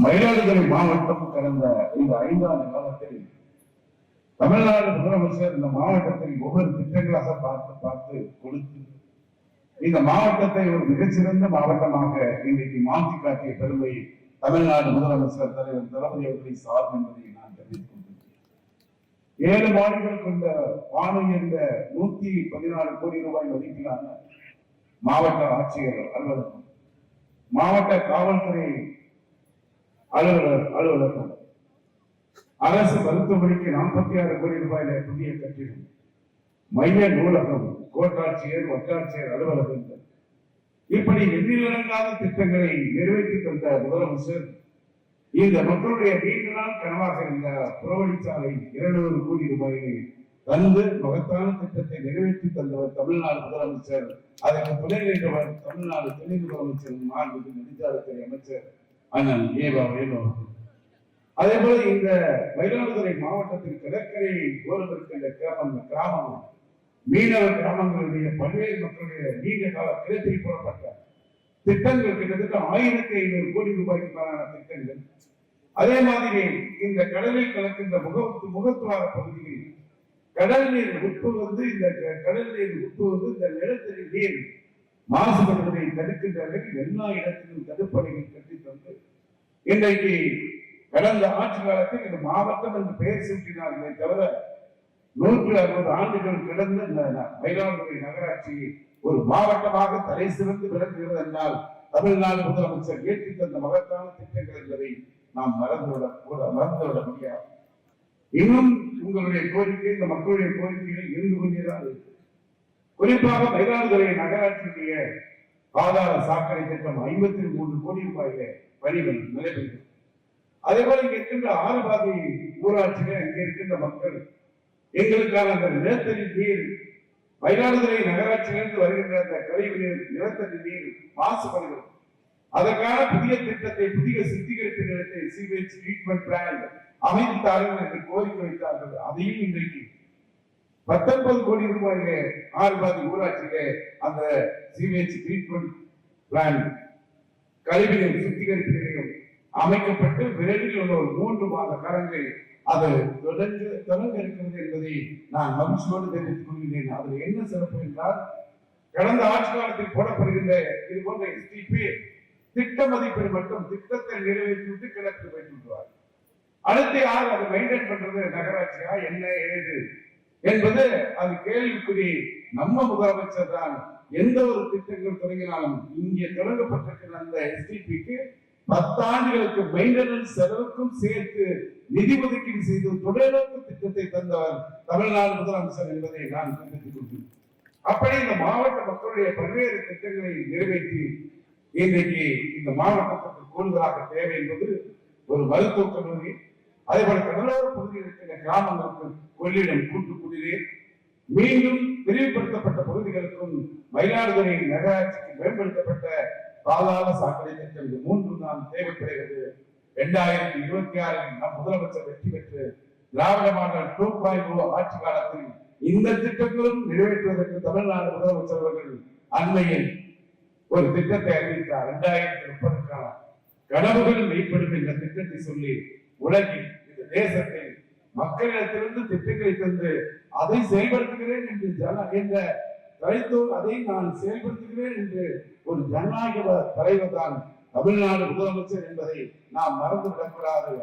மயிலாடுதுறை மாவட்டம் கடந்த இந்த 5 ஆண்டு காலத்தில் தமிழ்நாடு முதலமைச்சர் இந்த மாவட்டத்தில் ஒவ்வொரு திட்டங்களாக பார்த்து கொடுத்து இந்த மாவட்டத்தை ஒரு மிகச்சிறந்த மாவட்டமாக இன்றைக்கு மாற்றி காட்டிய பெருமை தமிழ்நாடு முதலமைச்சர் தலைவர் தளபதி அவர்களை சார்பு என்பதை நான் தெரிவித்துக் கொண்டிருக்கிறேன். 7 மாடிகள் கொண்ட வானுயர்ந்த 114 கோடி ரூபாய் மதிப்பிலான மாவட்ட ஆட்சியர் அலுவலகம், மாவட்ட காவல்துறை அலுவலகம், அரசு மருத்துவமனைக்கு 46 கோடி ரூபாயில புதிய கட்டிடம், மைய நூலகம், கோட்டாட்சியர் வட்டாட்சியர் அலுவலகங்கள், இப்படி எண்ணிலடங்காத திட்டங்களை நிறைவேற்றி தந்த முதலமைச்சர் இந்த மக்களுடைய நீண்ட நாள் கனவாக இருந்த புறவழிச்சாலை 200 கோடி ரூபாயை தந்து மகத்தான திட்டத்தை நிறைவேற்றி தந்தவர் தமிழ்நாடு முதலமைச்சர். அதற்கு துணை நின்றவர் தமிழ்நாடு துணை முதலமைச்சர் மாண்புமிகு நெடுஞ்சாலைத்துறை அமைச்சர் அண்ணன் ஏவா வேலு அவர்கள். அதே போல இந்த மயிலாடுதுறை மாவட்டத்தில் கடற்கரை ஓரம் இருக்கின்ற கிராமம் மீனவ கிராமங்களுடைய பல்வேறு மக்களுடைய நீண்ட கால கிளத்தில் போடப்பட்ட திட்டங்கள் கிட்டத்தட்ட 1500 கோடி ரூபாய்க்கு மேலான திட்டங்கள். அதே மாதிரி இந்த கடலில் கலக்கின்ற முகத்துவார பகுதியில் கடல் நீர் உப்பு வந்து இந்த நிலத்தடி நீர் மாசுபடுவதை தடுக்கின்ற அளவில் எல்லா இடத்திலும் தடுப்பணைகள் கட்டி தந்து இன்றைக்கு கடந்த ஆட்சி காலத்தில் இந்த மாவட்டம் என்று பெயர் சூட்டினார்களே தவிர 160 ஆண்டுகள் கடந்த இந்த மயிலாடுதுறை நகராட்சி ஒரு மாவட்டமாக தலை சிறந்து விளங்குகிறது என்றால் தமிழ்நாடு முதலமைச்சர் ஏற்றி தந்த மகத்தான திட்டங்கள் என்பதை நாம் மறந்துவிட முடியாது. இன்னும் உங்களுடைய கோரிக்கை, இந்த மக்களுடைய கோரிக்கைகள் இருந்து கொண்டேதான் இருக்கு. குறிப்பாக மயிலாடுதுறை நகராட்சியுடைய ஆதார சாக்கடை திட்டம் 53 கோடி ரூபாயில பணிகள் நடைபெறுகிறது. அதே போல இங்க இருக்கின்ற ஆறுபாதி ஊராட்சியில இங்க இருக்கின்ற மக்கள் எங்களுக்கான அந்த நிலத்தடி நீர், மயிலாடுதுறை நகராட்சியிலிருந்து வருகின்ற அந்த கழிவு நீர், நிலத்தடி நீர் மாசுபடுகிறது. அதற்கான புதிய திட்டத்தை, புதிய சுத்திகரிப்பு நிலையத்தை, சீவேஜ் ட்ரீட்மெண்ட் பிளான் அமைத்தார்கள் என்று கோரிக்கை வைத்தார்கள். அதையும் இன்றைக்கு 19 கோடி ரூபாயிலே ஆறுபாதி ஊராட்சியிலே அந்த சீவேஜ் ட்ரீட்மெண்ட் பிளான் கழிவுநீர் சுத்திகரிப்பு நிலையம் அமைக்கப்பட்டு விரைவில் உள்ள ஒரு 3 மாத காலங்களில் அது தொடங்க இருக்கிறது என்பதை நான் மகிழ்ச்சியோடு தெரிவித்துக் கொள்கிறேன். அதில் என்ன சிறப்பு என்றால், கடந்த ஆட்சி காலத்தில் போடப்படுகின்ற இது போன்ற எஸ்டிபி திட்ட மதிப்பீடு மட்டும் திட்டத்தை நிறைவேற்றிவிட்டு கிழக்கு வைத்து விடுவார். அடுத்த யார் அதை மெயின்டைன் பண்றது? நகராட்சியா என்ன ஏது என்பது அது கேள்விக்குறி. நம்ம முதலமைச்சர் தான் எந்த ஒரு திட்டங்கள் தொடங்கினாலும் இங்கே தொடங்கப்பட்டிருக்கிற அந்த எஸ்டிபிக்கு 10 ஆண்டுகளுக்கு மெயின்டெனன்ஸ் செலவுக்கும் சேர்த்து நிதி ஒதுக்கீடு செய்து தொலைநோக்கு திட்டத்தை தந்தவர் தமிழ்நாடு முதலமைச்சர் என்பதை நான் தெரிவித்துக் கொள்கிறேன். அப்படி இந்த மாவட்ட மக்களுடைய பல்வேறு திட்டங்களை நிறைவேற்றி இன்றைக்கு இந்த மாவட்டத்திற்கு கூடுதலாக தேவை என்பது ஒரு மருத்துவக் கல்லூரி, அதே போல கடலோர பகுதியில் இருக்கிற கிராமங்களுக்கு கொள்ளிடம், கூட்டு குடிநீர், மீண்டும் விரிவுபடுத்தப்பட்ட பகுதிகளுக்கும் மயிலாடுதுறை நகராட்சிக்கு மேம்படுத்தப்பட்ட பாதாள சாக்கடை திட்டம், இது 3 தான் தேவைப்படுகிறது. 2026 நம் முதலமைச்சர் வெற்றி பெற்று திராவிட மாடல் 2.0 ஆட்சி காலத்தில் இந்த திட்டங்களும் நிறைவேற்றுவதற்கு தமிழ்நாடு முதலமைச்சர் அவர்கள் அண்மையில் ஒரு திட்டத்தை அறிவித்தார். 2030க்கான கனவுகள் மெய்ப்படும் என்ற திட்டத்தை சொல்லி உலகில் இந்த தேசத்தில் மக்களிடத்திலிருந்து திட்டங்களை தந்து அதை செயல்படுத்துகிறேன் என்று அதை நான் செயல்படுத்துகிறேன் என்று ஒரு ஜனநாயக தலைவர் தான் தமிழ்நாடு முதலமைச்சர் என்பதை நாம் மறந்துவிடக்கூடாது.